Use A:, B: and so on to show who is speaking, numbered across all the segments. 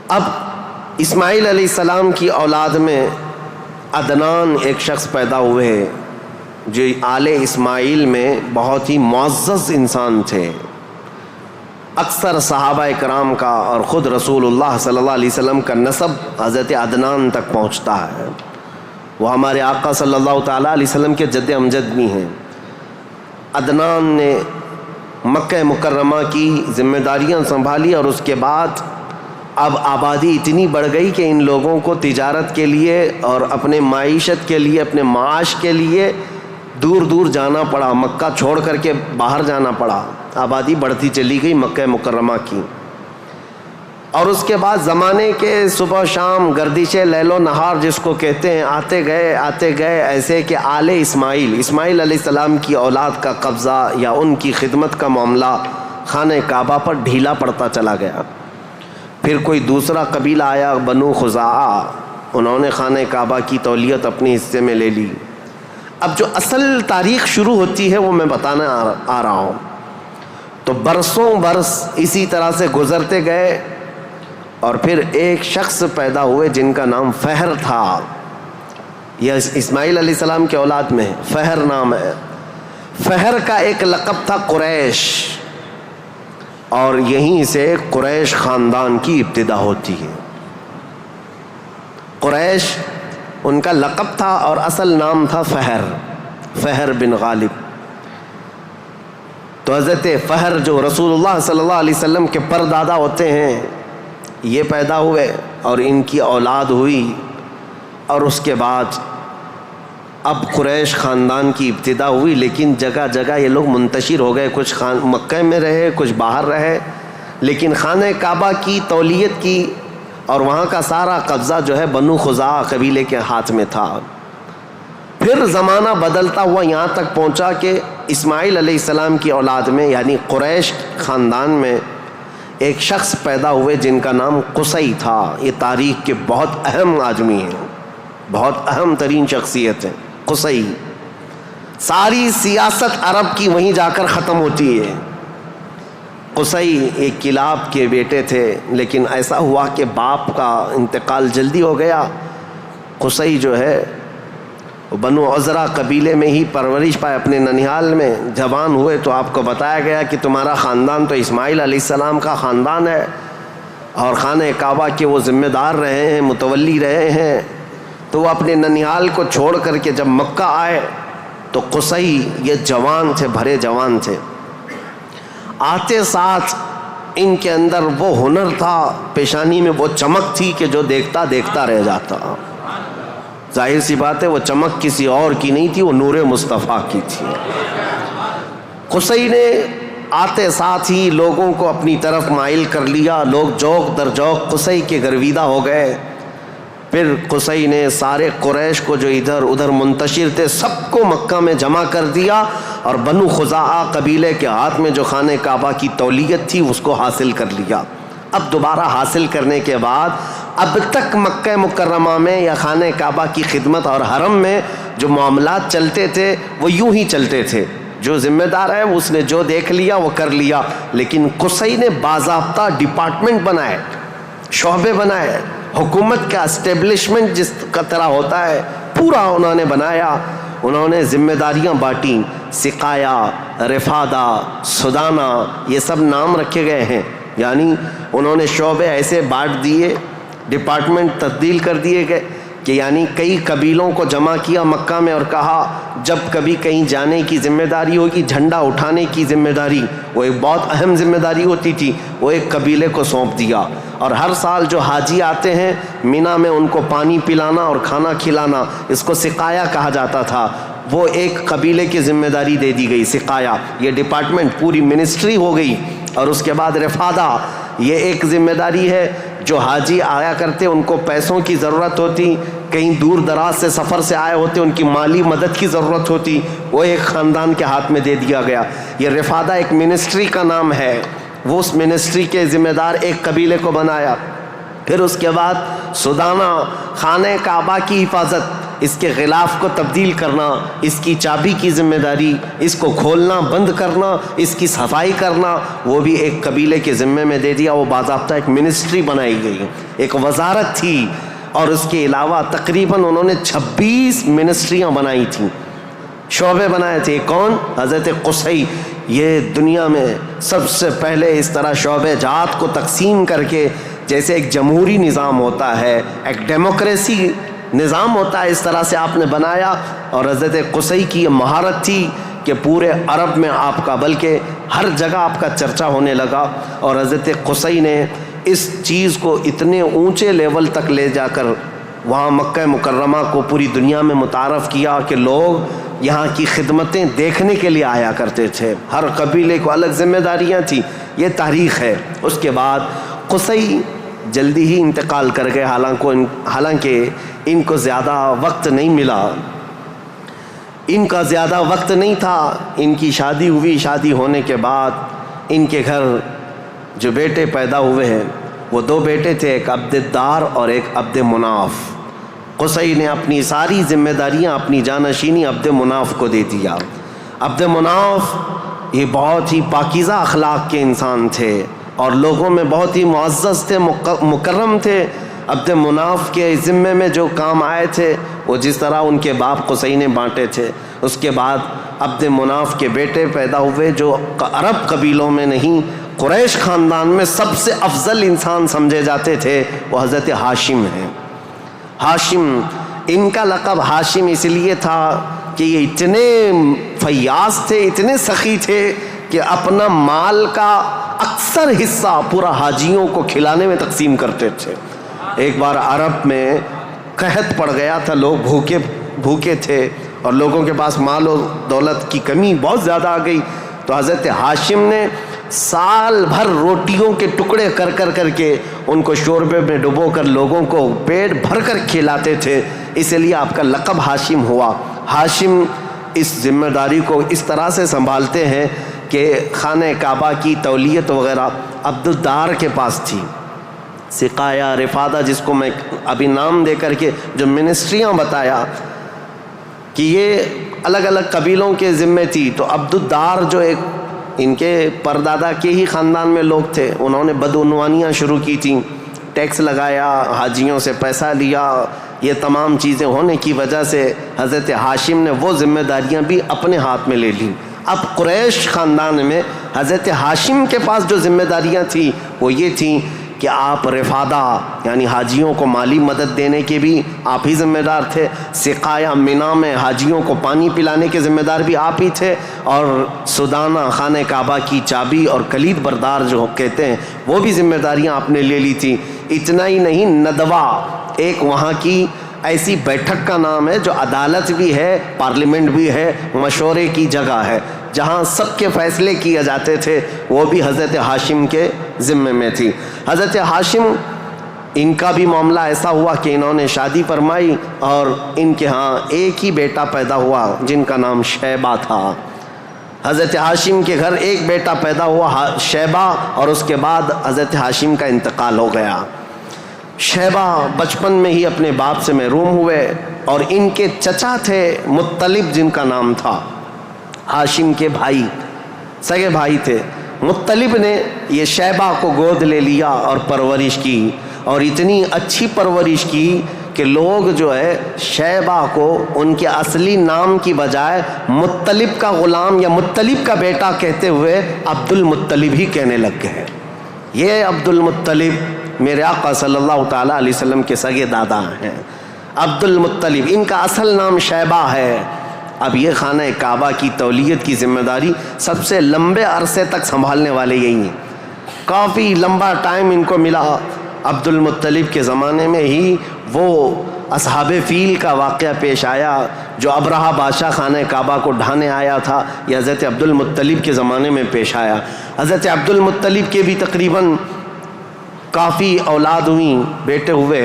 A: اب اسماعیل علیہ السلام کی اولاد میں عدنان ایک شخص پیدا ہوئے جو آل اسماعیل میں بہت ہی معزز انسان تھے. اکثر صحابہ کرام کا اور خود رسول اللہ صلی اللہ علیہ وسلم کا نسب حضرت عدنان تک پہنچتا ہے. وہ ہمارے آقا صلی اللہ تعالیٰ علیہ وسلم کے جد امجد بھی ہیں. عدنان نے مکہ مکرمہ کی ذمہ داریاں سنبھالی اور اس کے بعد اب آبادی اتنی بڑھ گئی کہ ان لوگوں کو تجارت کے لیے اور اپنے معیشت کے لیے، اپنے معاش کے لیے دور دور جانا پڑا. مکہ چھوڑ کر کے باہر جانا پڑا. آبادی بڑھتی چلی گئی مکہ مکرمہ کی. اور اس کے بعد زمانے کے صبح شام گردش لیل و نہار جس کو کہتے ہیں آتے گئے ایسے کہ آل اسماعیل علیہ السلام کی اولاد کا قبضہ یا ان کی خدمت کا معاملہ خانہ کعبہ پر ڈھیلا پڑتا چلا گیا. پھر کوئی دوسرا قبیلہ آیا بنو خزاعہ، انہوں نے خانہ کعبہ کی تولیت اپنے حصے میں لے لی. اب جو اصل تاریخ شروع ہوتی ہے وہ میں بتانا آ رہا ہوں. تو برسوں برس اسی طرح سے گزرتے گئے اور پھر ایک شخص پیدا ہوئے جن کا نام فہر تھا. یہ اسماعیل علیہ السلام کے اولاد میں فہر نام ہے. فہر کا ایک لقب تھا قریش، اور یہیں سے قریش خاندان کی ابتدا ہوتی ہے. قریش ان کا لقب تھا اور اصل نام تھا فہر بن غالب. تو حضرت فہر جو رسول اللہ صلی اللہ علیہ وسلم کے پردادا ہوتے ہیں یہ پیدا ہوئے اور ان کی اولاد ہوئی. اور اس کے بعد اب قریش خاندان کی ابتدا ہوئی، لیکن جگہ جگہ یہ لوگ منتشر ہو گئے. کچھ مکہ میں رہے، کچھ باہر رہے، لیکن خانہ کعبہ کی تولیت کی اور وہاں کا سارا قبضہ جو ہے بنو خزاعہ قبیلے کے ہاتھ میں تھا. پھر زمانہ بدلتا ہوا یہاں تک پہنچا کہ اسماعیل علیہ السلام کی اولاد میں یعنی قریش خاندان میں ایک شخص پیدا ہوئے جن کا نام قصی تھا. یہ تاریخ کے بہت اہم آدمی ہیں، بہت اہم ترین شخصیت ہیں. قصی، ساری سیاست عرب کی وہیں جا کر ختم ہوتی ہے. قصی ایک کلاب کے بیٹے تھے، لیکن ایسا ہوا کہ باپ کا انتقال جلدی ہو گیا. قصی جو ہے بنو عزرا قبیلے میں ہی پرورش پائے اپنے ننیال میں. جوان ہوئے تو آپ کو بتایا گیا کہ تمہارا خاندان تو اسماعیل علیہ السلام کا خاندان ہے اور خانہ کعبہ کے وہ ذمہ دار رہے ہیں، متولی رہے ہیں. تو وہ اپنے ننیال کو چھوڑ کر کے جب مکہ آئے تو قصی یہ جوان تھے، بھرے جوان تھے. آتے ساتھ ان کے اندر وہ ہنر تھا، پیشانی میں وہ چمک تھی کہ جو دیکھتا دیکھتا رہ جاتا. ظاہر سی بات ہے وہ چمک کسی اور کی نہیں تھی، وہ نور مصطفیٰ کی تھی. قصی نے آتے ساتھ ہی لوگوں کو اپنی طرف مائل کر لیا. لوگ جوق در جوق قصی کے گرویدہ ہو گئے. پھر قصی نے سارے قریش کو جو ادھر ادھر منتشر تھے سب کو مکہ میں جمع کر دیا اور بنو خزاعہ قبیلے کے ہاتھ میں جو خانہ کعبہ کی تولیت تھی اس کو حاصل کر لیا. اب دوبارہ حاصل کرنے کے بعد اب تک مکہ مکرمہ میں یا خانہ کعبہ کی خدمت اور حرم میں جو معاملات چلتے تھے وہ یوں ہی چلتے تھے. جو ذمہ دار ہے اس نے جو دیکھ لیا وہ کر لیا. لیکن قصی نے باضابطہ ڈپارٹمنٹ بنائے، شعبے بنائے. حکومت کا اسٹیبلشمنٹ جس کا طرح ہوتا ہے پورا انہوں نے بنایا. انہوں نے ذمہ داریاں بانٹیں. سقایا، رفادہ، سدانہ، یہ سب نام رکھے گئے ہیں. یعنی انہوں نے شعبے ایسے بانٹ دیے، ڈپارٹمنٹ تبدیل کر دیے گئے کہ یعنی کئی قبیلوں کو جمع کیا مکہ میں اور کہا جب کبھی کہیں جانے کی ذمہ داری ہوگی، جھنڈا اٹھانے کی ذمہ داری وہ ایک بہت اہم ذمہ داری ہوتی تھی، وہ ایک قبیلے کو سونپ دیا. اور ہر سال جو حاجی آتے ہیں مینا میں ان کو پانی پلانا اور کھانا کھلانا، اس کو سقایا کہا جاتا تھا، وہ ایک قبیلے کی ذمہ داری دے دی گئی. سقایا یہ ڈپارٹمنٹ پوری منسٹری ہو گئی. اور اس کے بعد رفادہ یہ ایک ذمہ داری ہے. جو حاجی آیا کرتے ان کو پیسوں کی ضرورت ہوتی، کہیں دور دراز سے سفر سے آئے ہوتے ان کی مالی مدد کی ضرورت ہوتی، وہ ایک خاندان کے ہاتھ میں دے دیا گیا. یہ رفادہ ایک منسٹری کا نام ہے. وہ اس منسٹری کے ذمہ دار ایک قبیلے کو بنایا. پھر اس کے بعد سدانہ خانہ کعبہ کی حفاظت. اس کے غلاف کو تبدیل کرنا، اس کی چابی کی ذمہ داری، اس کو کھولنا بند کرنا، اس کی صفائی کرنا، وہ بھی ایک قبیلے کے ذمے میں دے دیا۔ وہ باضابطہ ایک منسٹری بنائی گئی، ایک وزارت تھی، اور اس کے علاوہ تقریباً انہوں نے 26 منسٹریاں بنائی تھیں، شعبے بنائے تھے۔ کون؟ حضرت قصی۔ یہ دنیا میں سب سے پہلے اس طرح شعبے جات کو تقسیم کر کے، جیسے ایک جمہوری نظام ہوتا ہے، ایک ڈیموکریسی نظام ہوتا ہے، اس طرح سے آپ نے بنایا۔ اور حضرت قصی کی یہ مہارت تھی کہ پورے عرب میں آپ کا، بلکہ ہر جگہ آپ کا چرچا ہونے لگا۔ اور حضرت قصی نے اس چیز کو اتنے اونچے لیول تک لے جا کر وہاں مکہ مکرمہ کو پوری دنیا میں متعارف کیا کہ لوگ یہاں کی خدمتیں دیکھنے کے لیے آیا کرتے تھے۔ ہر قبیلے کو الگ ذمہ داریاں تھیں، یہ تاریخ ہے۔ اس کے بعد قصی جلدی ہی انتقال کر گئے، حالانکہ ان کو زیادہ وقت نہیں ملا، ان کا زیادہ وقت نہیں تھا۔ ان کی شادی ہوئی، شادی ہونے کے بعد ان کے گھر جو بیٹے پیدا ہوئے ہیں وہ 2 بیٹے تھے، ایک عبد الدار اور ایک عبد مناف۔ قصی نے اپنی ساری ذمہ داریاں، اپنی جانشینی عبد مناف کو دے دیا۔ عبد مناف یہ بہت ہی پاکیزہ اخلاق کے انسان تھے اور لوگوں میں بہت ہی معزز تھے، مکرم تھے۔ عبد مناف کے ذمے میں جو کام آئے تھے وہ جس طرح ان کے باپ قصی نے بانٹے تھے۔ اس کے بعد عبد مناف کے بیٹے پیدا ہوئے جو عرب قبیلوں میں نہیں، قریش خاندان میں سب سے افضل انسان سمجھے جاتے تھے، وہ حضرت ہاشم ہیں۔ ہاشم، ان کا لقب ہاشم اس لیے تھا کہ یہ اتنے فیاض تھے، اتنے سخی تھے کہ اپنا مال کا اکثر حصہ پورا حاجیوں کو کھلانے میں تقسیم کرتے تھے۔ ایک بار عرب میں قحط پڑ گیا تھا، لوگ بھوکے تھے اور لوگوں کے پاس مال و دولت کی کمی بہت زیادہ آ گئی، تو حضرت ہاشم نے سال بھر روٹیوں کے ٹکڑے کر کے ان کو شوربے میں ڈبو کر لوگوں کو پیٹ بھر کر کھلاتے تھے، اس لیے آپ کا لقب ہاشم ہوا۔ ہاشم اس ذمہ داری کو اس طرح سے سنبھالتے ہیں کہ خانہ کعبہ کی تولیت وغیرہ عبد الدار کے پاس تھی۔ سقایہ، رفادہ، جس کو میں ابھی نام دے کر کے جو منسٹریاں بتایا کہ یہ الگ الگ قبیلوں کے ذمے تھی، تو عبد الدار جو ایک ان کے پردادا کے ہی خاندان میں لوگ تھے، انہوں نے بدعنوانیاں شروع کی تھیں، ٹیکس لگایا، حاجیوں سے پیسہ لیا، یہ تمام چیزیں ہونے کی وجہ سے حضرت ہاشم نے وہ ذمہ داریاں بھی اپنے ہاتھ میں لے لیں۔ اب قریش خاندان میں حضرت ہاشم کے پاس جو ذمہ داریاں تھیں وہ یہ تھیں کہ آپ رفادہ یعنی حاجیوں کو مالی مدد دینے کے بھی آپ ہی ذمہ دار تھے، سقایہ مینا میں حاجیوں کو پانی پلانے کے ذمہ دار بھی آپ ہی تھے، اور سدانہ خانہ کعبہ کی چابی اور کلید بردار جو کہتے ہیں وہ بھی ذمہ داریاں آپ نے لے لی تھی۔ اتنا ہی نہیں، ندوہ ایک وہاں کی ایسی بیٹھک کا نام ہے جو عدالت بھی ہے، پارلیمنٹ بھی ہے، مشورے کی جگہ ہے، جہاں سب کے فیصلے کیے جاتے تھے، وہ بھی حضرت ہاشم کے ذمے میں تھی۔ حضرت ہاشم، ان کا بھی معاملہ ایسا ہوا کہ انہوں نے شادی فرمائی اور ان کے ہاں ایک ہی بیٹا پیدا ہوا جن کا نام شیبہ تھا۔ حضرت ہاشم کے گھر ایک بیٹا پیدا ہوا شیبہ، اور اس کے بعد حضرت ہاشم کا انتقال ہو گیا۔ شیبہ بچپن میں ہی اپنے باپ سے محروم ہوئے، اور ان کے چچا تھے مطلب جن کا نام تھا، ہاشم کے بھائی، سگے بھائی تھے۔ مطلب نے یہ شیبہ کو گود لے لیا اور پرورش کی، اور اتنی اچھی پرورش کی کہ لوگ جو ہے شیبہ کو ان کے اصلی نام کی بجائے مطلب کا غلام یا مطلب کا بیٹا کہتے ہوئے عبد المطلب ہی کہنے لگ گئے۔ یہ عبد المطلب میرے آقا صلی اللہ تعالیٰ علیہ وسلم کے سگے دادا ہیں، عبد المطلب، ان کا اصل نام شیبہ ہے۔ اب یہ خانہ کعبہ کی تولیت کی ذمہ داری سب سے لمبے عرصے تک سنبھالنے والے یہی ہیں، کافی لمبا ٹائم ان کو ملا۔ عبد المطلب کے زمانے میں ہی وہ اصحاب فیل کا واقعہ پیش آیا جو ابرہہ بادشاہ خانہ کعبہ کو ڈھانے آیا تھا، یہ حضرت عبد المطلب کے زمانے میں پیش آیا۔ حضرت عبد المطلب کے بھی تقریباً کافی اولاد ہوئیں، بیٹے ہوئے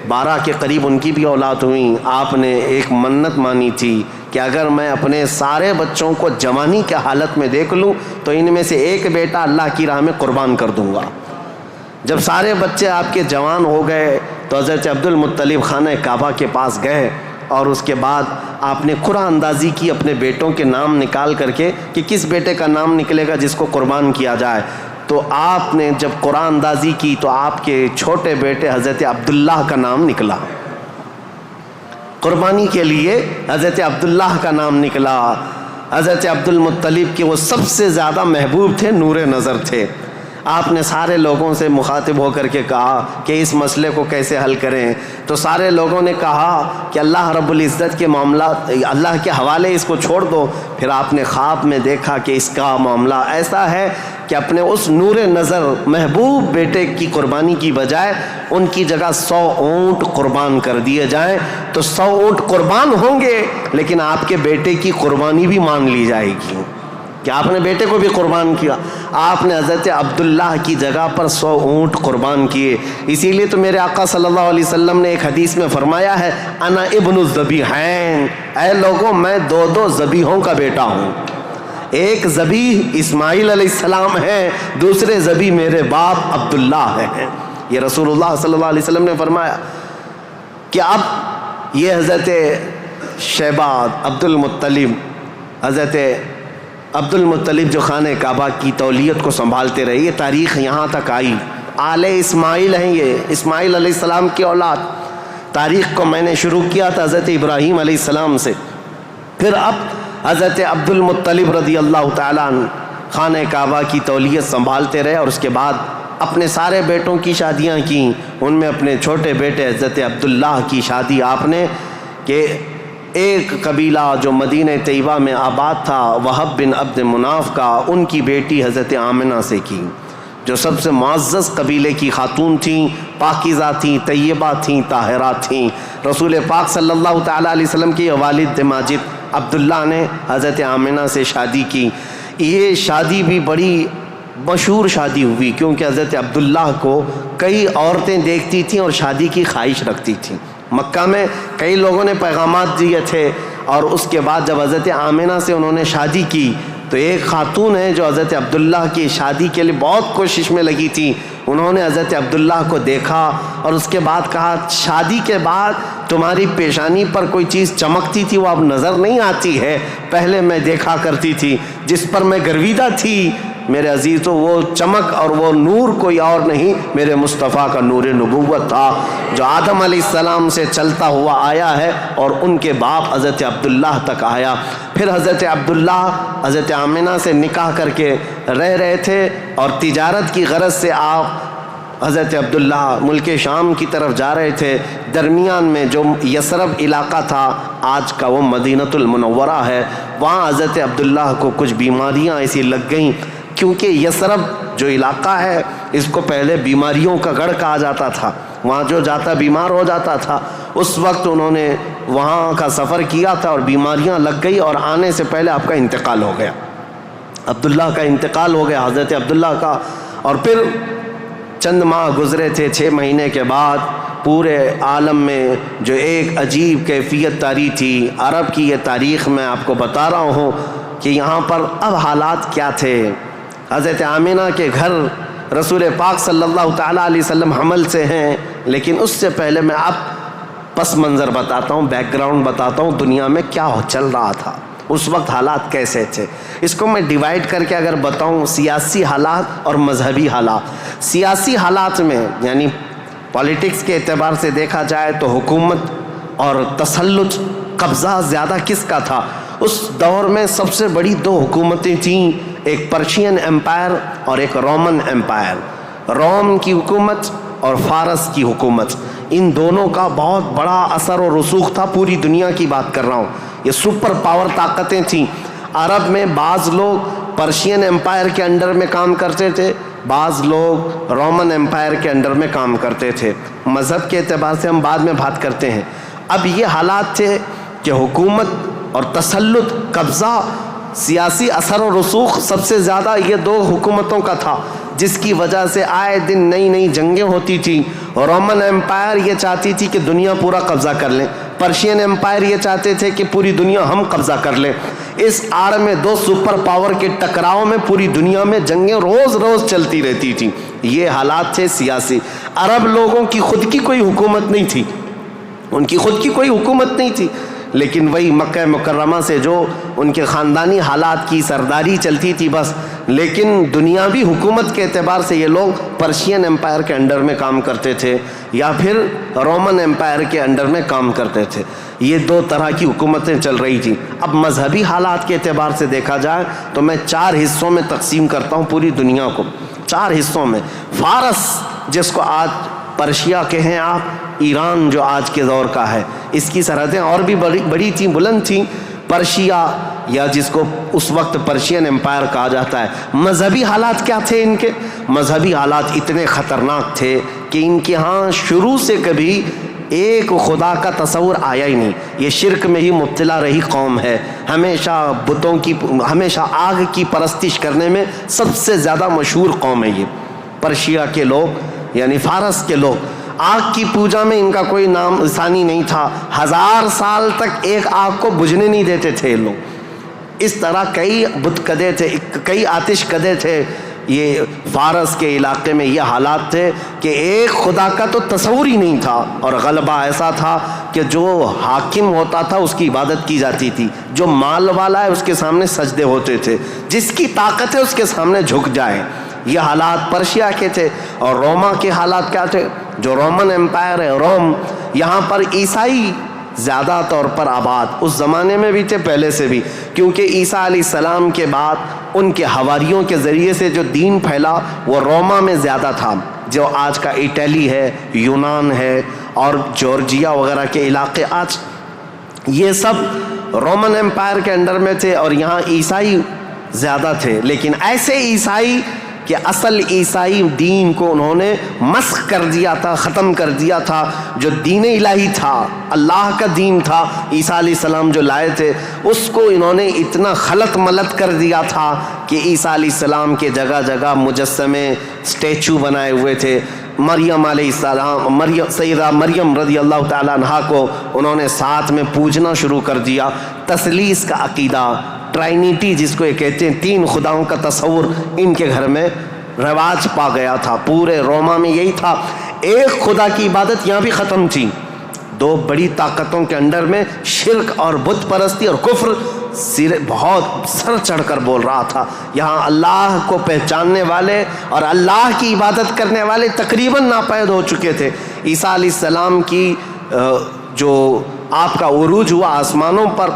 A: 12 کے قریب ان کی بھی اولاد ہوئیں۔ آپ نے ایک منت مانی تھی کہ اگر میں اپنے سارے بچوں کو جوانی کے حالت میں دیکھ لوں تو ان میں سے ایک بیٹا اللہ کی راہ میں قربان کر دوں گا۔ جب سارے بچے آپ کے جوان ہو گئے تو حضرت عبد المطلب خانہ کعبہ کے پاس گئے اور اس کے بعد آپ نے قرعہ اندازی کی اپنے بیٹوں کے نام نکال کر کے کہ کس بیٹے کا نام نکلے گا جس کو قربان کیا جائے. تو آپ نے جب قرعہ اندازی کی تو آپ کے چھوٹے بیٹے حضرت عبداللہ کا نام نکلا. قربانی کے لیے حضرت عبداللہ کا نام نکلا. حضرت عبد المطلب کے وہ سب سے زیادہ محبوب تھے, نور نظر تھے. آپ نے سارے لوگوں سے مخاطب ہو کر کے کہا کہ اس مسئلے کو کیسے حل کریں. تو سارے لوگوں نے کہا کہ اللہ رب العزت کے معاملات اللہ کے حوالے اس کو چھوڑ دو. پھر آپ نے خواب میں دیکھا کہ اس کا معاملہ ایسا ہے کہ اپنے اس نور نظر محبوب بیٹے کی قربانی کی بجائے ان کی جگہ 100 اونٹ قربان کر دیے جائیں. تو 100 اونٹ قربان ہوں گے لیکن آپ کے بیٹے کی قربانی بھی مان لی جائے گی کہ آپ نے بیٹے کو بھی قربان کیا. آپ نے حضرت عبداللہ کی جگہ پر 100 اونٹ قربان کیے. اسی لیے تو میرے آقا صلی اللہ علیہ وسلم نے ایک حدیث میں فرمایا ہے انا ابن الذبیحین, اے لوگوں میں 2 ذبیحوں کا بیٹا ہوں. ایک ذبیح اسماعیل علیہ السلام ہے, دوسرے ذبیح میرے باپ عبداللہ ہیں. یہ رسول اللہ صلی اللہ علیہ وسلم نے فرمایا کہ اب یہ حضرت شیبہ عبد المطلب, حضرت عبد المطلب جو خانہ کعبہ کی تولیت کو سنبھالتے رہے, یہ تاریخ یہاں تک آئی. آل اسماعیل ہیں, یہ اسماعیل علیہ السلام کی اولاد. تاریخ کو میں نے شروع کیا تھا حضرت ابراہیم علیہ السلام سے. پھر اب حضرت عبد المطلب رضی اللہ تعالیٰ عنہ خانہ کعبہ کی تولیت سنبھالتے رہے اور اس کے بعد اپنے سارے بیٹوں کی شادیاں کیں. ان میں اپنے چھوٹے بیٹے حضرت عبداللہ کی شادی آپ نے کہ ایک قبیلہ جو مدینہ طیبہ میں آباد تھا وہب بن عبد مناف کا, ان کی بیٹی حضرت آمنہ سے کی, جو سب سے معزز قبیلے کی خاتون تھیں, پاکیزہ تھیں, طیبہ تھیں, طاہرہ تھیں. رسول پاک صلی اللہ تعالیٰ علیہ وسلم کے والد ماجد عبداللہ نے حضرت آمنہ سے شادی کی. یہ شادی بھی بڑی مشہور شادی ہوئی کیونکہ حضرت عبداللہ کو کئی عورتیں دیکھتی تھیں اور شادی کی خواہش رکھتی تھیں. مکہ میں کئی لوگوں نے پیغامات دیے تھے اور اس کے بعد جب حضرت آمنہ سے انہوں نے شادی کی تو ایک خاتون ہے جو حضرت عبداللہ کی شادی کے لیے بہت کوشش میں لگی تھی. انہوں نے حضرت عبداللہ کو دیکھا اور اس کے بعد کہا شادی کے بعد تمہاری پیشانی پر کوئی چیز چمکتی تھی وہ اب نظر نہیں آتی ہے, پہلے میں دیکھا کرتی تھی, جس پر میں گرویدہ تھی میرے عزیزوں وہ چمک اور وہ نور کوئی اور نہیں میرے مصطفیٰ کا نور نبوت تھا جو آدم علیہ السلام سے چلتا ہوا آیا ہے اور ان کے باپ حضرت عبداللہ تک آیا. پھر حضرت عبداللہ حضرت آمنہ سے نکاح کر کے رہ رہے تھے اور تجارت کی غرض سے آپ حضرت عبداللہ ملک شام کی طرف جا رہے تھے. درمیان میں جو یثرب علاقہ تھا آج کا وہ مدینۃ المنورہ ہے, وہاں حضرت عبداللہ کو کچھ بیماریاں ایسی لگ گئیں کیونکہ یثرب جو علاقہ ہے اس کو پہلے بیماریوں کا گڑھ کہا جاتا تھا, وہاں جو جاتا بیمار ہو جاتا تھا. اس وقت انہوں نے وہاں کا سفر کیا تھا اور بیماریاں لگ گئی اور آنے سے پہلے آپ کا انتقال ہو گیا. عبداللہ کا انتقال ہو گیا حضرت عبداللہ کا. اور پھر چند ماہ گزرے تھے, 6 مہینے کے بعد پورے عالم میں جو ایک عجیب کیفیت طاری تھی. عرب کی یہ تاریخ میں آپ کو بتا رہا ہوں کہ یہاں پر اب حالات کیا تھے. حضرت آمنہ کے گھر رسول پاک صلی اللہ تعالیٰ علیہ وسلم حمل سے ہیں, لیکن اس سے پہلے میں اب پس منظر بتاتا ہوں, بیک گراؤنڈ بتاتا ہوں دنیا میں کیا چل رہا تھا اس وقت, حالات کیسے تھے. اس کو میں ڈیوائیڈ کر کے اگر بتاؤں سیاسی حالات اور مذہبی حالات. سیاسی حالات میں یعنی پالیٹکس کے اعتبار سے دیکھا جائے تو حکومت اور تسلط قبضہ زیادہ کس کا تھا. اس دور میں سب سے بڑی 2 حکومتیں تھیں, ایک پرشین امپائر اور ایک رومن امپائر. روم کی حکومت اور فارس کی حکومت, ان دونوں کا بہت بڑا اثر و رسوخ تھا. پوری دنیا کی بات کر رہا ہوں, یہ سپر پاور طاقتیں تھیں. عرب میں بعض لوگ پرشین امپائر کے انڈر میں کام کرتے تھے, بعض لوگ رومن امپائر کے انڈر میں کام کرتے تھے. مذہب کے اعتبار سے ہم بعد میں بات کرتے ہیں. اب یہ حالات تھے کہ حکومت اور تسلط, قبضہ, سیاسی اثر و رسوخ سب سے زیادہ یہ 2 حکومتوں کا تھا, جس کی وجہ سے آئے دن نئی نئی جنگیں ہوتی تھیں. رومن امپائر یہ چاہتی تھی کہ دنیا پورا قبضہ کر لیں, پرشین امپائر یہ چاہتے تھے کہ پوری دنیا ہم قبضہ کر لیں. اس آڑ میں 2 سپر پاور کے ٹکراؤ میں پوری دنیا میں جنگیں روز روز چلتی رہتی تھیں. یہ حالات تھے سیاسی. عرب لوگوں کی خود کی کوئی حکومت نہیں تھی, ان کی خود کی کوئی حکومت نہیں تھی، لیکن وہی مکہ مکرمہ سے جو ان کے خاندانی حالات کی سرداری چلتی تھی بس. لیکن دنیاوی حکومت کے اعتبار سے یہ لوگ پرشین امپائر کے انڈر میں کام کرتے تھے یا پھر رومن امپائر کے انڈر میں کام کرتے تھے. یہ دو طرح کی حکومتیں چل رہی تھیں. اب مذہبی حالات کے اعتبار سے دیکھا جائے تو میں 4 حصوں میں تقسیم کرتا ہوں پوری دنیا کو. 4 حصوں میں فارس، جس کو آج پرشیا کے ہیں آپ، ایران جو آج کے دور کا ہے، اس کی سرحدیں اور بھی بڑی تھیں، بلند تھیں. پرشیا یا جس کو اس وقت پرشین امپائر کہا جاتا ہے. مذہبی حالات کیا تھے ان کے؟ مذہبی حالات اتنے خطرناک تھے کہ ان کے ہاں شروع سے کبھی ایک خدا کا تصور آیا ہی نہیں. یہ شرک میں ہی مبتلا رہی قوم ہے. ہمیشہ بتوں کی، ہمیشہ آگ کی پرستش کرنے میں سب سے زیادہ مشہور قوم ہے یہ پرشیا کے لوگ، یعنی فارس کے لوگ. آگ کی پوجا میں ان کا کوئی نام ثانی نہیں تھا. 1000 سال تک ایک آگ کو بجھنے نہیں دیتے تھے یہ لوگ. اس طرح کئی بت کدے تھے، کئی آتش کدے تھے. یہ فارس کے علاقے میں یہ حالات تھے کہ ایک خدا کا تو تصور ہی نہیں تھا، اور غلبہ ایسا تھا کہ جو حاکم ہوتا تھا اس کی عبادت کی جاتی تھی، جو مال والا ہے اس کے سامنے سجدے ہوتے تھے، جس کی طاقت ہے اس کے سامنے جھک جائے. یہ حالات پرشیا کے تھے. اور روما کے حالات کیا تھے؟ جو رومن امپائر ہے روم، یہاں پر عیسائی زیادہ طور پر آباد اس زمانے میں بھی تھے، پہلے سے بھی، کیونکہ عیسیٰ علیہ السلام کے بعد ان کے حواریوں کے ذریعے سے جو دین پھیلا وہ روما میں زیادہ تھا، جو آج کا اٹلی ہے، یونان ہے اور جورجیا وغیرہ کے علاقے، آج یہ سب رومن امپائر کے انڈر میں تھے اور یہاں عیسائی زیادہ تھے. لیکن ایسے عیسائی کہ اصل عیسائی دین کو انہوں نے مسخ کر دیا تھا، ختم کر دیا تھا. جو دین الہی تھا، اللہ کا دین تھا، عیسیٰ علیہ السلام جو لائے تھے، اس کو انہوں نے اتنا خلط ملط کر دیا تھا کہ عیسیٰ علیہ السلام کے جگہ جگہ مجسمے، اسٹیچو بنائے ہوئے تھے. مریم علیہ السلام، سیدہ مریم رضی اللہ تعالیٰ عنہا کو انہوں نے ساتھ میں پوجنا شروع کر دیا. تثلیث کا عقیدہ، ٹرائنیٹی جس کو یہ کہتے ہیں، 3 خداؤں کا تصور ان کے گھر میں رواج پا گیا تھا. پورے روما میں یہی تھا. ایک خدا کی عبادت یہاں بھی ختم تھی. 2 بڑی طاقتوں کے انڈر میں شرک اور بت پرستی اور کفر بہت سر چڑھ کر بول رہا تھا. یہاں اللہ کو پہچاننے والے اور اللہ کی عبادت کرنے والے تقریباً ناپید ہو چکے تھے. عیسیٰ علیہ السلام کی جو آپ کا عروج ہوا آسمانوں پر،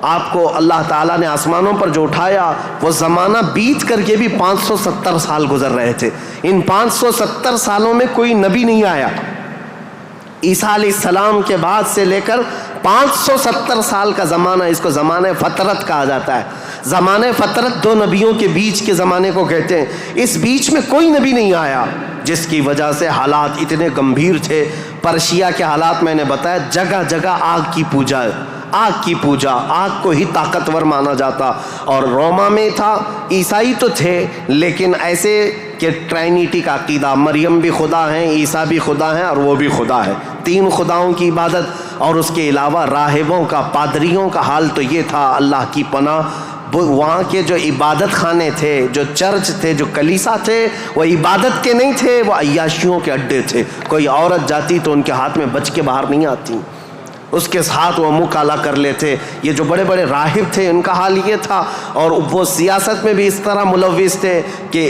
A: آپ کو اللہ تعالیٰ نے آسمانوں پر جو اٹھایا، وہ زمانہ بیت کر کے بھی 570 سال گزر رہے تھے. ان 570 سالوں میں کوئی نبی نہیں آیا. عیسیٰ علیہ السلام کے بعد سے لے کر 570 سال کا زمانہ، اس کو زمانہ فترت کہا جاتا ہے. زمانہ فترت 2 نبیوں کے بیچ کے زمانے کو کہتے ہیں. اس بیچ میں کوئی نبی نہیں آیا، جس کی وجہ سے حالات اتنے گمبھیر تھے. پرشیا کے حالات میں نے بتایا، جگہ جگہ آگ کی پوجا، آگ کی پوجا، آگ کو ہی طاقتور مانا جاتا. اور روما میں تھا، عیسائی تو تھے لیکن ایسے کہ ٹرائنیٹی کا عقیدہ، مریم بھی خدا ہیں، عیسیٰ بھی خدا ہیں اور وہ بھی خدا ہے. 3 خداؤں کی عبادت. اور اس کے علاوہ راہبوں کا، پادریوں کا حال تو یہ تھا، اللہ کی پناہ، وہاں کے جو عبادت خانے تھے، جو چرچ تھے، جو کلیسا تھے، وہ عبادت کے نہیں تھے، وہ عیاشیوں کے اڈے تھے. کوئی عورت جاتی تو ان کے ہاتھ میں بچ کے باہر نہیں آتی، اس کے ساتھ وہ منہ کالا کر لیتے. یہ جو بڑے بڑے راہب تھے ان کا حال یہ تھا. اور وہ سیاست میں بھی اس طرح ملوث تھے کہ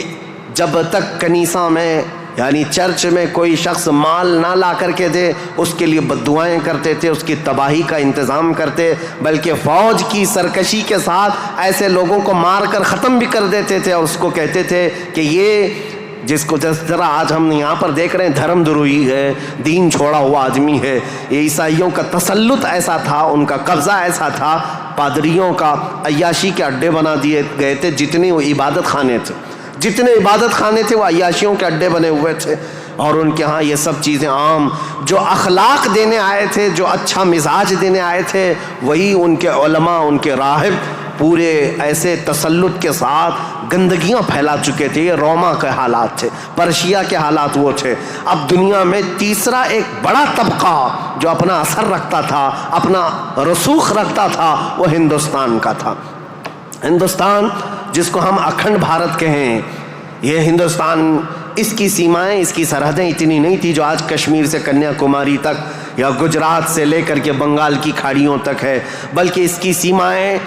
A: جب تک کنیسہ میں یعنی چرچ میں کوئی شخص مال نہ لا کر کے دے، اس کے لیے بددعائیں کرتے تھے، اس کی تباہی کا انتظام کرتے، بلکہ فوج کی سرکشی کے ساتھ ایسے لوگوں کو مار کر ختم بھی کر دیتے تھے. اور اس کو کہتے تھے کہ یہ جس کو جس طرح آج ہم یہاں پر دیکھ رہے ہیں دھرم دروہی ہے، دین چھوڑا ہوا آدمی ہے. یہ عیسائیوں کا تسلط ایسا تھا، ان کا قبضہ ایسا تھا، پادریوں کا عیاشی کے اڈے بنا دیے گئے تھے. جتنے وہ عبادت خانے تھے، جتنے عبادت خانے تھے، وہ عیاشیوں کے اڈے بنے ہوئے تھے. اور ان کے ہاں یہ سب چیزیں عام. جو اخلاق دینے آئے تھے، جو اچھا مزاج دینے آئے تھے، وہی ان کے علماء، ان کے راہب پورے ایسے تسلط کے ساتھ گندگیاں پھیلا چکے تھے. یہ روما کے حالات تھے، پرشیا کے حالات وہ تھے. اب دنیا میں تیسرا ایک بڑا طبقہ جو اپنا اثر رکھتا تھا، اپنا رسوخ رکھتا تھا، وہ ہندوستان کا تھا. ہندوستان جس کو ہم اکھنڈ بھارت کہیں، یہ ہندوستان، اس کی سیمائیں، اس کی سرحدیں اتنی نہیں تھی جو آج کشمیر سے کنیا کماری تک یا گجرات سے لے کر کے بنگال کی کھاڑیوں تک ہے، بلکہ اس کی سیمائیں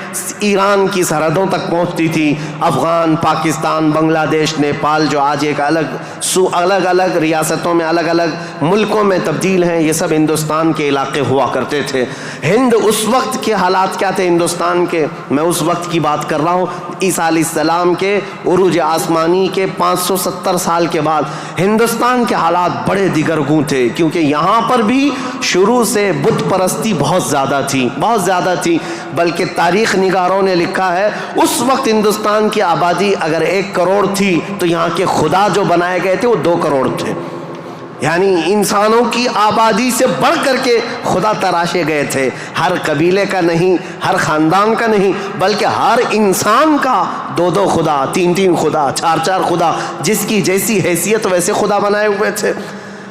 A: ایران کی سرحدوں تک پہنچتی تھی۔ افغان، پاکستان، بنگلہ دیش، نیپال جو آج ایک الگ الگ ریاستوں میں، الگ الگ ملکوں میں تبدیل ہیں، یہ سب ہندوستان کے علاقے ہوا کرتے تھے۔ ہند اس وقت کے حالات کیا تھے ہندوستان کے، میں اس وقت کی بات کر رہا ہوں، عیسیٰ علیہ السلام کے عروج آسمانی کے 570 سال کے بعد ہندوستان کے حالات بڑے دیگرگوں تھے، کیونکہ یہاں پر بھی شروع سے بت پرستی بہت زیادہ تھی، بلکہ تاریخ نگاروں نے لکھا ہے اس وقت ہندوستان کی آبادی اگر 1 کروڑ تھی تو یہاں کے خدا جو بنائے گئے تھے وہ 2 کروڑ تھے، یعنی انسانوں کی آبادی سے بڑھ کر کے خدا تراشے گئے تھے، ہر قبیلے کا نہیں، ہر خاندان کا نہیں، بلکہ ہر انسان کا 2 خدا، 3 خدا، 4 خدا، جس کی جیسی حیثیت ویسے خدا بنائے ہوئے تھے۔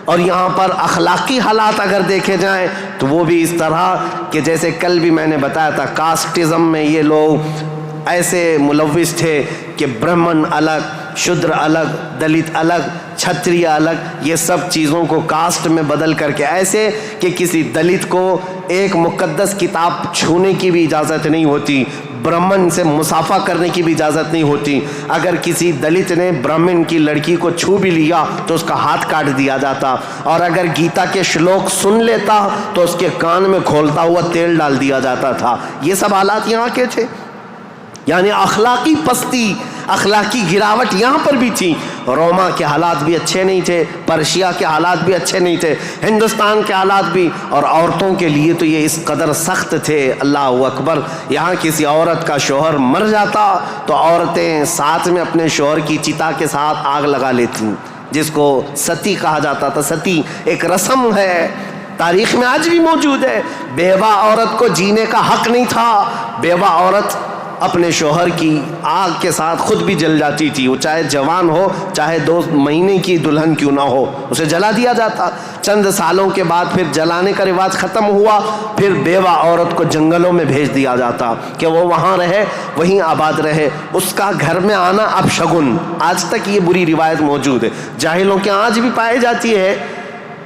A: اور یہاں پر اخلاقی حالات اگر دیکھے جائیں تو وہ بھی اس طرح کہ جیسے کل بھی میں نے بتایا تھا، کاسٹزم میں یہ لوگ ایسے ملوث تھے کہ برہمن الگ، شودر الگ، دلت الگ، چھتریہ الگ، یہ سب چیزوں کو کاسٹ میں بدل کر کے، ایسے کہ کسی دلت کو ایک مقدس کتاب چھونے کی بھی اجازت نہیں ہوتی، برہمن سے مصافحہ کرنے کی بھی اجازت نہیں ہوتی، اگر کسی دلت نے برہمن کی لڑکی کو چھو بھی لیا تو اس کا ہاتھ کاٹ دیا جاتا، اور اگر گیتا کے شلوک سن لیتا تو اس کے کان میں کھولتا ہوا تیل ڈال دیا جاتا تھا۔ یہ سب حالات یہاں کے تھے، یعنی اخلاقی پستی، اخلاقی گراوٹ یہاں پر بھی تھی۔ روما کے حالات بھی اچھے نہیں تھے، پرشیا کے حالات بھی اچھے نہیں تھے، ہندوستان کے حالات بھی، اور عورتوں کے لیے تو یہ اس قدر سخت تھے، اللہ اکبر۔ یہاں کسی عورت کا شوہر مر جاتا تو عورتیں ساتھ میں اپنے شوہر کی چتا کے ساتھ آگ لگا لیتی، جس کو ستی کہا جاتا تھا۔ ستی ایک رسم ہے، تاریخ میں آج بھی موجود ہے۔ بیوہ عورت کو جینے کا حق نہیں تھا، بیوہ عورت اپنے شوہر کی آگ کے ساتھ خود بھی جل جاتی تھی، وہ چاہے جوان ہو، چاہے 2 مہینے کی دلہن کیوں نہ ہو، اسے جلا دیا جاتا۔ چند سالوں کے بعد پھر جلانے کا رواج ختم ہوا، پھر بیوہ عورت کو جنگلوں میں بھیج دیا جاتا کہ وہ وہاں رہے، وہیں آباد رہے، اس کا گھر میں آنا اب شگن۔ آج تک یہ بری روایت موجود ہے، جاہلوں کے آج بھی پائی جاتی ہے،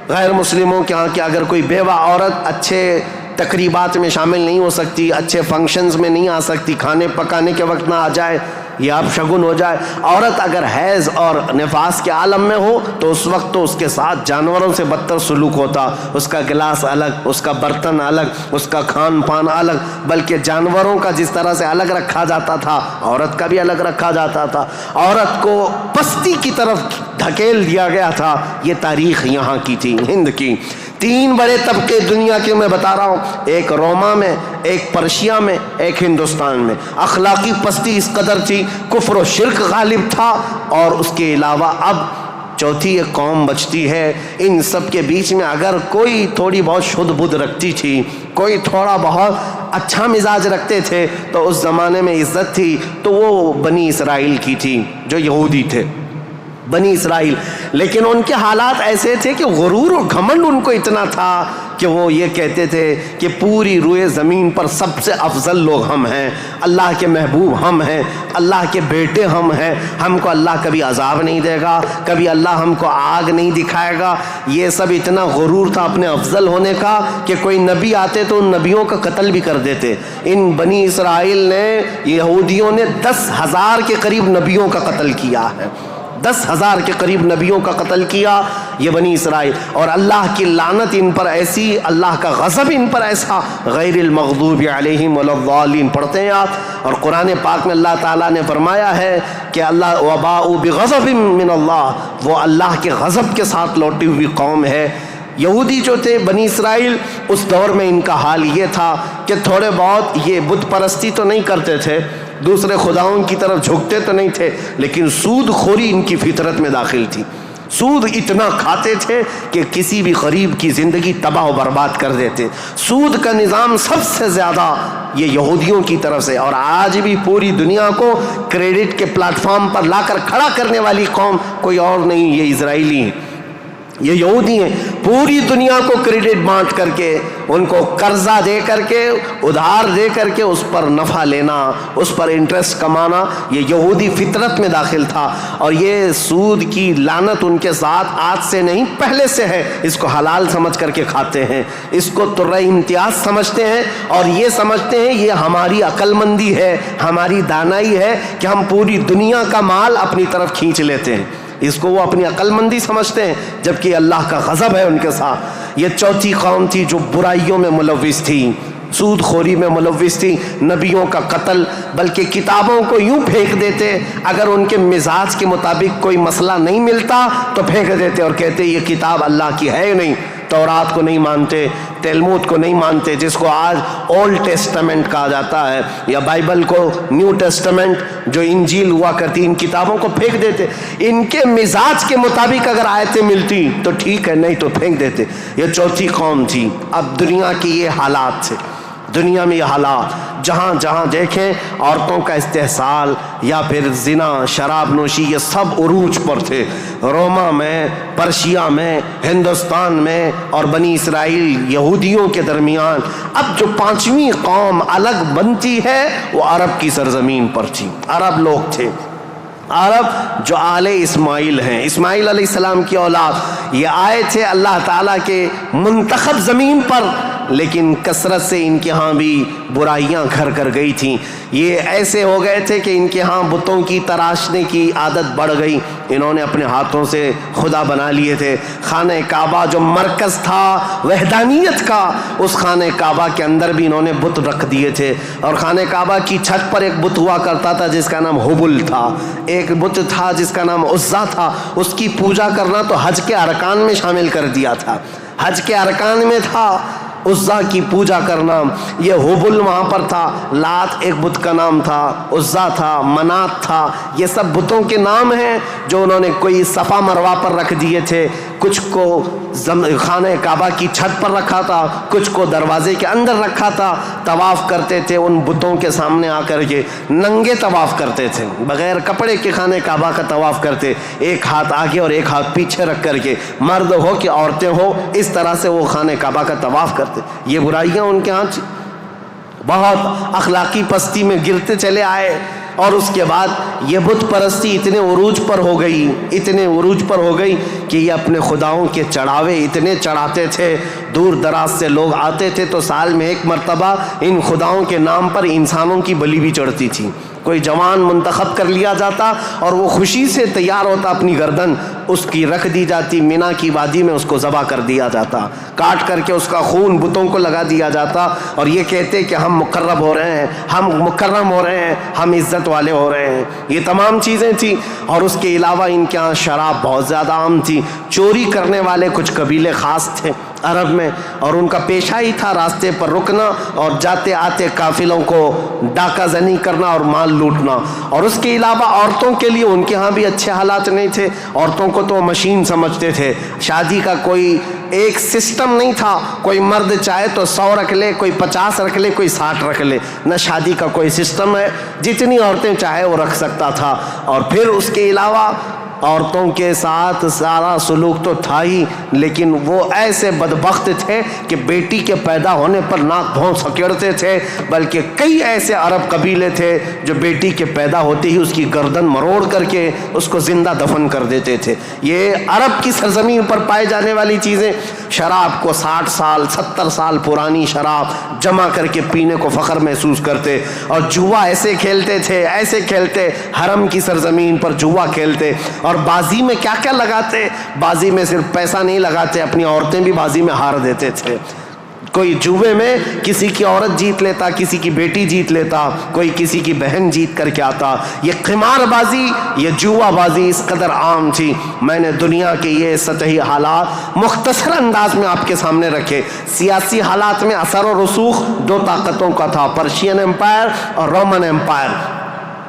A: غیر مسلموں کے ہاں کہ اگر کوئی بیوہ عورت اچھے تقریبات میں شامل نہیں ہو سکتی، اچھے فنکشنز میں نہیں آ سکتی، کھانے پکانے کے وقت نہ آ جائے، یہ اب شگن ہو جائے۔ عورت اگر حیض اور نفاس کے عالم میں ہو تو اس وقت تو اس کے ساتھ جانوروں سے بدتر سلوک ہوتا، اس کا گلاس الگ، اس کا برتن الگ، اس کا کھان پان الگ، بلکہ جانوروں کا جس طرح سے الگ رکھا جاتا تھا عورت کا بھی الگ رکھا جاتا تھا، عورت کو پستی کی طرف دھکیل دیا گیا تھا۔ یہ تاریخ یہاں کی تھی، ہند کی۔ 3 بڑے طبقے دنیا کے میں بتا رہا ہوں، ایک روما میں، ایک پرشیا میں، ایک ہندوستان میں۔ اخلاقی پستی اس قدر تھی، کفر و شرک غالب تھا، اور اس کے علاوہ اب چوتھی ایک قوم بچتی ہے۔ ان سب کے بیچ میں اگر کوئی تھوڑی بہت شدھ بدھ رکھتی تھی، کوئی تھوڑا بہت اچھا مزاج رکھتے تھے تو اس زمانے میں عزت تھی، تو وہ بنی اسرائیل کی تھی جو یہودی تھے، بنی اسرائیل۔ لیکن ان کے حالات ایسے تھے کہ غرور اور گھمنڈ ان کو اتنا تھا کہ وہ یہ کہتے تھے کہ پوری روئے زمین پر سب سے افضل لوگ ہم ہیں، اللہ کے محبوب ہم ہیں، اللہ کے بیٹے ہم ہیں، ہم کو اللہ کبھی عذاب نہیں دے گا، کبھی اللہ ہم کو آگ نہیں دکھائے گا۔ یہ سب اتنا غرور تھا اپنے افضل ہونے کا کہ کوئی نبی آتے تو ان نبیوں کا قتل بھی کر دیتے۔ ان بنی اسرائیل نے، یہودیوں نے 10,000 کے قریب نبیوں کا قتل کیا ہے، 10,000 کے قریب نبیوں کا قتل کیا یہ بنی اسرائیل، اور اللہ کی لعنت ان پر ایسی، اللہ کا غضب ان پر ایسا، غیر المغضوب علیہم ولا الضالین پڑھتے ہیں آپ، اور قرآن پاک میں اللہ تعالیٰ نے فرمایا ہے کہ اللہ وباءوا بغضب من اللہ، وہ اللہ کے غضب کے ساتھ لوٹی ہوئی قوم ہے۔ یہودی جو تھے بنی اسرائیل، اس دور میں ان کا حال یہ تھا کہ تھوڑے بہت یہ بت پرستی تو نہیں کرتے تھے، دوسرے خداؤں کی طرف جھکتے تو نہیں تھے، لیکن سود خوری ان کی فطرت میں داخل تھی۔ سود اتنا کھاتے تھے کہ کسی بھی غریب کی زندگی تباہ و برباد کر دیتے۔ سود کا نظام سب سے زیادہ یہ یہودیوں کی طرف سے، اور آج بھی پوری دنیا کو کریڈٹ کے پلیٹ فارم پر لا کر کھڑا کرنے والی قوم کوئی اور نہیں، یہ اسرائیلی ہیں۔ یہ یہودی ہیں، پوری دنیا کو کریڈٹ بانٹ کر کے، ان کو قرضہ دے کر کے، ادھار دے کر کے اس پر نفع لینا، اس پر انٹرسٹ کمانا، یہ یہودی فطرت میں داخل تھا۔ اور یہ سود کی لعنت ان کے ساتھ آج سے نہیں پہلے سے ہے۔ اس کو حلال سمجھ کر کے کھاتے ہیں، اس کو ترہ امتیاز سمجھتے ہیں، اور یہ سمجھتے ہیں یہ ہماری عقل مندی ہے، ہماری دانائی ہے کہ ہم پوری دنیا کا مال اپنی طرف کھینچ لیتے ہیں۔ اس کو وہ اپنی عقل مندی سمجھتے ہیں، جبکہ اللہ کا غضب ہے ان کے ساتھ۔ یہ چوتھی قوم تھی جو برائیوں میں ملوث تھی، سود خوری میں ملوث تھی، نبیوں کا قتل، بلکہ کتابوں کو یوں پھینک دیتے، اگر ان کے مزاج کے مطابق کوئی مسئلہ نہیں ملتا تو پھینک دیتے اور کہتے یہ کتاب اللہ کی ہے نہیں۔ تورات کو نہیں مانتے، تلمود کو نہیں مانتے، جس کو آج اولڈ ٹیسٹمنٹ کہا جاتا ہے، یا بائبل کو نیو ٹیسٹمنٹ جو انجیل ہوا کرتی، ان کتابوں کو پھینک دیتے۔ ان کے مزاج کے مطابق اگر آیتیں ملتی تو ٹھیک ہے، نہیں تو پھینک دیتے۔ یہ چوتھی قوم تھی۔ اب دنیا کی یہ حالات تھے، دنیا میں یہ حالات، جہاں جہاں دیکھیں عورتوں کا استحصال یا پھر زنا، شراب نوشی، یہ سب عروج پر تھے۔ روما میں، پرشیا میں، ہندوستان میں اور بنی اسرائیل یہودیوں کے درمیان اب جو پانچویں قوم الگ بنتی ہے وہ عرب کی سرزمین پر تھی، عرب لوگ تھے۔ عرب جو آل اسماعیل ہیں، اسماعیل علیہ السلام کی اولاد، یہ آئے تھے اللہ تعالیٰ کے منتخب زمین پر، لیکن کثرت سے ان کے ہاں بھی برائیاں گھر کر گئی تھیں۔ یہ ایسے ہو گئے تھے کہ ان کے ہاں بتوں کی تراشنے کی عادت بڑھ گئی، انہوں نے اپنے ہاتھوں سے خدا بنا لیے تھے۔ خانہ کعبہ جو مرکز تھا وحدانیت کا، اس خانہ کعبہ کے اندر بھی انہوں نے بت رکھ دیے تھے، اور خانہ کعبہ کی چھت پر ایک بت ہوا کرتا تھا جس کا نام حبل تھا، ایک بت تھا جس کا نام عزا تھا، اس کی پوجا کرنا تو حج کے ارکان میں شامل کر دیا تھا، حج کے ارکان میں تھا عزا کی پوجا کرنا۔ یہ حبل وہاں پر تھا، لات ایک بت کا نام تھا، عزا تھا، منات تھا، یہ سب بتوں کے نام ہیں جو انہوں نے کوئی صفا مروہ پر رکھ دیے تھے، کچھ کو خانہ کعبہ کی چھت پر رکھا تھا، کچھ کو دروازے کے اندر رکھا تھا۔ طواف کرتے تھے ان بتوں کے سامنے آ کر کے، ننگے طواف کرتے تھے، بغیر کپڑے کے خانہ کعبہ کا طواف کرتے، ایک ہاتھ آگے اور ایک ہاتھ پیچھے رکھ کر کے، مرد ہو کہ عورتیں ہو، اس طرح سے وہ خانہ کعبہ کا طواف کرتے۔ یہ برائیاں ان کے ہاں بہت اخلاقی پستی میں گرتے چلے آئے، اور اس کے بعد یہ بت پرستی اتنے عروج پر ہو گئی، اتنے عروج پر ہو گئی کہ یہ اپنے خداؤں کے چڑھاوے اتنے چڑھاتے تھے، دور دراز سے لوگ آتے تھے تو سال میں ایک مرتبہ ان خداؤں کے نام پر انسانوں کی بلی بھی چڑھتی تھی۔ کوئی جوان منتخب کر لیا جاتا اور وہ خوشی سے تیار ہوتا، اپنی گردن اس کی رکھ دی جاتی، مینا کی وادی میں اس کو ذبح کر دیا جاتا، کاٹ کر کے اس کا خون بتوں کو لگا دیا جاتا، اور یہ کہتے کہ ہم مقرب ہو رہے ہیں، ہم مکرم ہو رہے ہیں، ہم عزت والے ہو رہے ہیں۔ یہ تمام چیزیں تھیں، اور اس کے علاوہ ان کے ہاں شراب بہت زیادہ عام تھی۔ چوری کرنے والے کچھ قبیلے خاص تھے عرب میں، اور ان کا پیشہ ہی تھا راستے پر رکنا اور جاتے آتے قافلوں کو ڈاکہ زنی کرنا اور مال لوٹنا۔ اور اس کے علاوہ عورتوں کے لیے ان کے ہاں بھی اچھے حالات نہیں تھے، عورتوں کو تو مشین سمجھتے تھے، شادی کا کوئی ایک سسٹم نہیں تھا، کوئی مرد چاہے تو 100 رکھ لے، کوئی 50 رکھ لے، کوئی 60 رکھ لے، نہ شادی کا کوئی سسٹم ہے، جتنی عورتیں چاہے وہ رکھ سکتا تھا۔ اور پھر اس کے علاوہ عورتوں کے ساتھ سارا سلوک تو تھا ہی، لیکن وہ ایسے بدبخت تھے کہ بیٹی کے پیدا ہونے پر ناک بھون سکیڑتے تھے، بلکہ کئی ایسے عرب قبیلے تھے جو بیٹی کے پیدا ہوتے ہی اس کی گردن مروڑ کر کے اس کو زندہ دفن کر دیتے تھے۔ یہ عرب کی سرزمین پر پائے جانے والی چیزیں۔ شراب کو 60 سال 70 سال پرانی شراب جمع کر کے پینے کو فخر محسوس کرتے، اور جوا ایسے کھیلتے تھے، ایسے کھیلتے، حرم کی سرزمین پر جوا کھیلتے، اور بازی میں کیا کیا لگاتے، بازی میں صرف پیسہ نہیں لگاتے، اپنی عورتیں بھی بازی میں ہار دیتے تھے۔ کوئی جوے میں کسی کی عورت جیت لیتا، کسی کی بیٹی جیت لیتا، کوئی کسی کی بہن جیت کر کے آتا۔ یہ قمار بازی، یہ جوا بازی اس قدر عام تھی۔ میں نے دنیا کے یہ سطحی حالات مختصر انداز میں آپ کے سامنے رکھے۔ سیاسی حالات میں اثر و رسوخ 2 طاقتوں کا تھا، پرشین امپائر اور رومن امپائر۔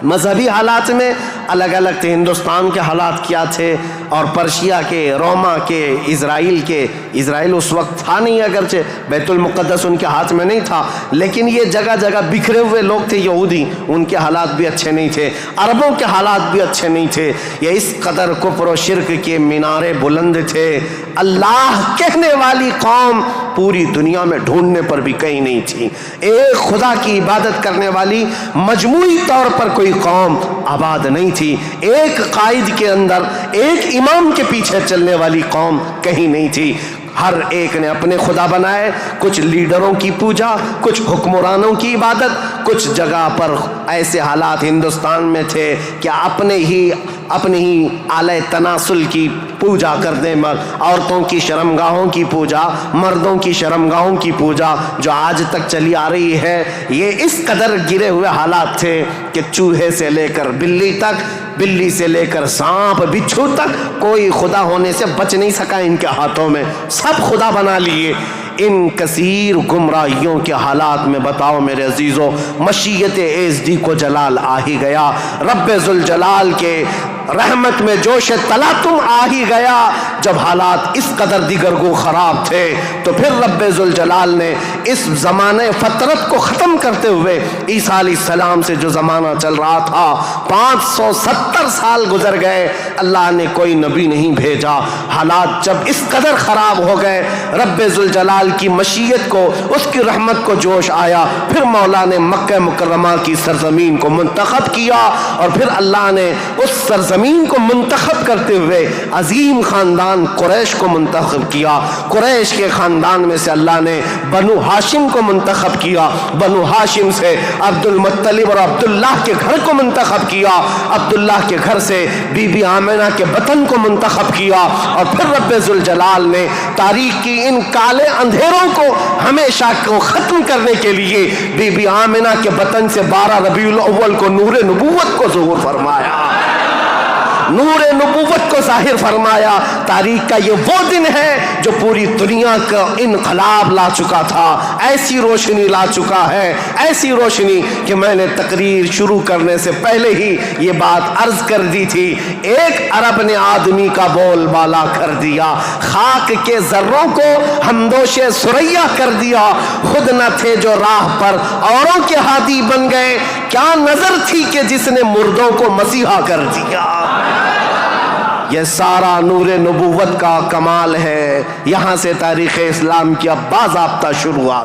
A: مذہبی حالات میں الگ الگ تھے. ہندوستان کے حالات کیا تھے اور پرشیا کے، روما کے، اسرائیل اس وقت تھا نہیں، اگرچہ بیت المقدس ان کے ہاتھ میں نہیں تھا، لیکن یہ جگہ جگہ بکھرے ہوئے لوگ تھے یہودی، ان کے حالات بھی اچھے نہیں تھے. عربوں کے حالات بھی اچھے نہیں تھے. یہ اس قدر کفر و شرک کے مینارے بلند تھے. اللہ کہنے والی قوم پوری دنیا میں ڈھونڈنے پر بھی کہیں نہیں تھی. ایک خدا کی عبادت کرنے والی مجموعی طور پر کوئی قوم آباد نہیں تھی. ایک قائد کے اندر، ایک امام کے پیچھے چلنے والی قوم کہیں نہیں تھی. ہر ایک نے اپنے خدا بنائے. کچھ لیڈروں کی پوجا، کچھ حکمرانوں کی عبادت. کچھ جگہ پر ایسے حالات ہندوستان میں تھے کہ اپنے ہی آلہ تناسل کی پوجا کرنے، عورتوں کی شرمگاہوں کی پوجا، مردوں کی شرمگاہوں کی پوجا جو آج تک چلی آ رہی ہے. یہ اس قدر گرے ہوئے حالات تھے کہ چوہے سے لے کر بلی تک، بلی سے لے کر سانپ بچھو تک کوئی خدا ہونے سے بچ نہیں سکا ان کے ہاتھوں میں. سب خدا بنا لیے. ان کثیر گمراہیوں کے حالات میں بتاؤ میرے عزیزو، مشیت ایزدی کو جلال آ ہی گیا. رب ذوالجلال کے رحمت میں جوش تلاطم آ ہی گیا. جب حالات اس قدر دیگرگو خراب تھے تو پھر رب ذوالجلال نے اس زمانے فطرت کو ختم کرتے ہوئے عیسیٰ علیہ السلام سے جو زمانہ چل رہا تھا، 570 سال گزر گئے، اللہ نے کوئی نبی نہیں بھیجا. حالات جب اس قدر خراب ہو گئے، رب ذوالجلال کی مشیت کو، اس کی رحمت کو جوش آیا. پھر مولا نے مکہ مکرمہ کی سرزمین کو منتخب کیا، اور پھر اللہ نے اس سرزمین کو منتخب کرتے ہوئے عظیم خاندان قریش کو منتخب کیا. قریش کے خاندان میں سے اللہ نے بنو ہاشم کو منتخب کیا. بنو ہاشم سے عبد المطلب اور عبداللہ کے گھر کو منتخب کیا. عبداللہ کے گھر سے بی بی آمنہ کے بطن کو منتخب کیا. اور پھر رب ذوالجلال نے تاریخ کی ان کالے اندھیروں کو ہمیشہ کو ختم کرنے کے لیے بی بی آمنہ کے بطن سے 12 ربیع الاول کو نور نبوت کو ظہور فرمایا، نور نبوت کو ظاہر فرمایا. تاریخ کا یہ وہ دن ہے جو پوری دنیا کا انقلاب لا چکا تھا. ایسی روشنی لا چکا ہے، ایسی روشنی کہ میں نے تقریر شروع کرنے سے پہلے ہی یہ بات عرض کر دی تھی. ایک عرب نے آدمی کا بول بالا کر دیا، خاک کے ذروں کو ہمدوش ثریا کر دیا. خود نہ تھے جو راہ پر اوروں کے ہادی بن گئے، کیا نظر تھی کہ جس نے مردوں کو مسیحا کر دیا. یہ سارا نور نبوت کا کمال ہے. یہاں سے تاریخ اسلام کی اب باضابطہ شروعات.